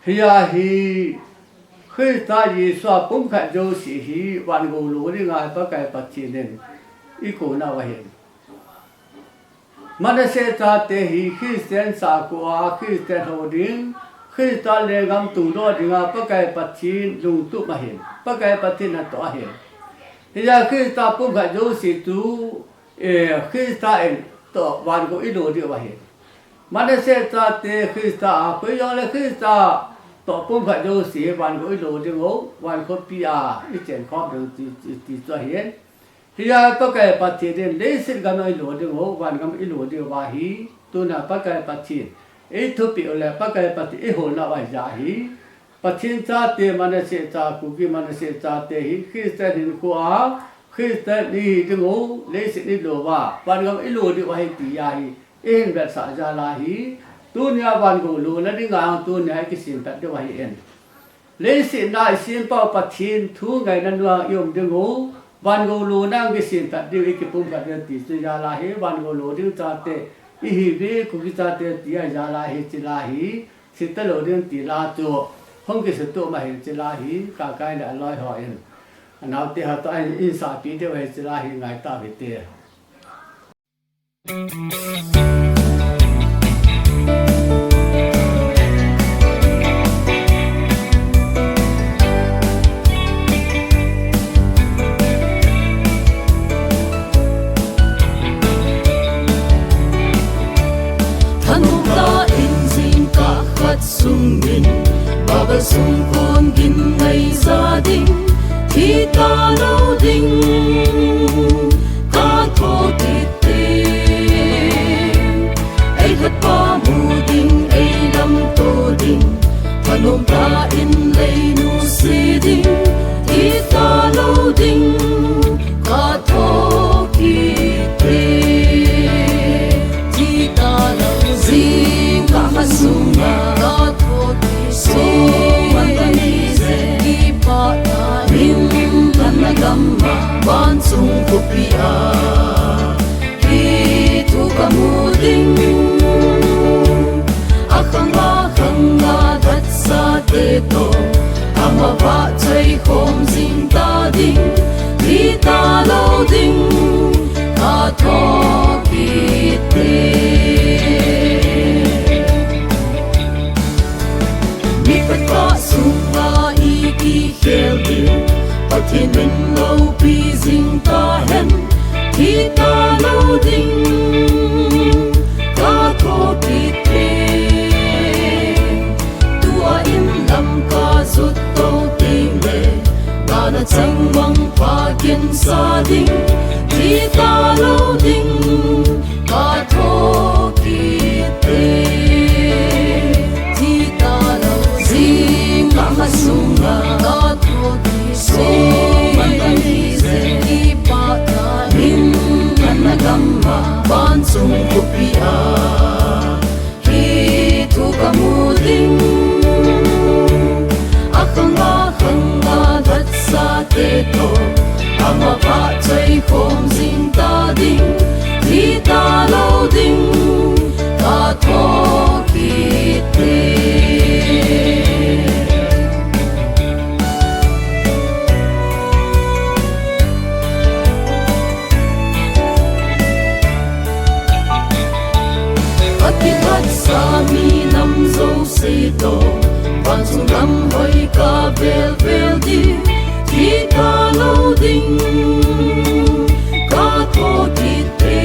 hiya hi khita yi swa pum kha jo si hi wan go lo ri nga pa kai pa chi nen iko na wa hin manase ta te hi Christian sa ko a Christian ho ding khita le gam tu do ri nga pa kai pa chi lung tu ma hin pa kai pa ti na to hin hiya khita pum kha jo si tu khita en to wan go i lo ri wa hin manase ta te khita a ko yo le khitaต่อปุ่มขัดโยสีวันก็อีโหลดิโง่วันก็ปีอาอีเจนครอบเรื่องที่ตัวเห็นที่ยาปะไก่ปัจเจเดนเลสิกันอีโหลดิโง่วันก็อีโหลดิวาฮีตัวน่ะปะไก่ปัจเจไอ้ทุปีอะไรปะไก่ปัจเจไอ้โหน่ะว่าจาฮีปัจเจนจ้าเตมันเสจ้ากุกิมันเสจ้าเตฮีคริสเตียนกูอาคริสเตียนนี่ดิโง่เลสินี่โลว่าวันก็อีโหลดิวาฮีปีอาฮีเอ็นแบบสาจาลาฮีตัวเนี้ยวันกูรู้แล้วนี่งานตัวเนี้ยกิสินแบบเดียวให้เอ็นเลยสินได้สินเป้าปัจฉินทุกไงนั่นว่ายมดึงหูวันกูรู้นั่งกิสินแบบเดียวกิปุ่มแบบเดียวติสุยาลาฮีวันกูรู้ดึงจ่าเตอีฮีเบกุกิจ่าเตตียาลาฮีจิลาฮีสิตโลดึงตีลาตัวห้องกิสตัวมาเห็นจิลาฮีกากายเนี่ยลอยหอยเอ็นอันเอาเตหะตัวไอ้อินสาปีเดียวให้จิลาฮีไงตาไปเตะsung min baba sung kon gin ngày gia đình thì ta lâu đình ta thô tít tim ai thật ba mù đình ai lâm tô đình thân ông ta in lấy nu si đình thì ta lâu đình ta thô tít tim thì ta lâu đình ta hát sung ban sung kupia itu kamu ding akanga dat sa te to ama ba chai khom jing ta ding ti ta lo ding ka tho ki te mi pat ka sung ba I ki khel ding thiên mình lâu bi dinh ta hen thì ta lâu dinh ta thô tít thêm tua in lâm ca rút tô tình lệ ta đã chẳng mong phá kiên xa dinh thì ta lâu dinh ta thô tít thêm thì ta lâu dinh ta hát sung ta thô tít ban sung kupia itu kamu ding akanga dat sa te to ama pa chai khom jing ta ding thì ta lo ding ta tho ki te mi nam zo se to ban sung ram hoi ka vel vel di thi ta lo ding ka tho ti te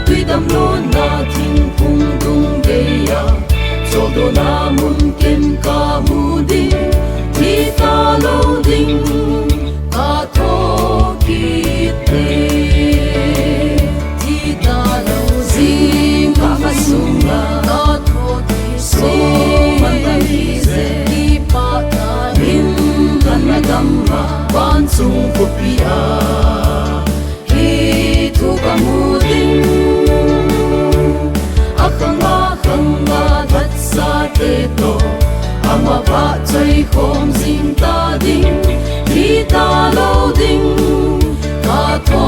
tui dam lo na thing phung dung de ya so do na mun ken ka mu di thi ta lo ding ka tho ki te thi ta lo ding sunga ta tho ti so man ta ni se ti pa ta hin kan na gamma ban sung kupia ki tu kamu ding akanga dat sa te to ama pa chai khom jing ta ding ti ta lo ding ka tho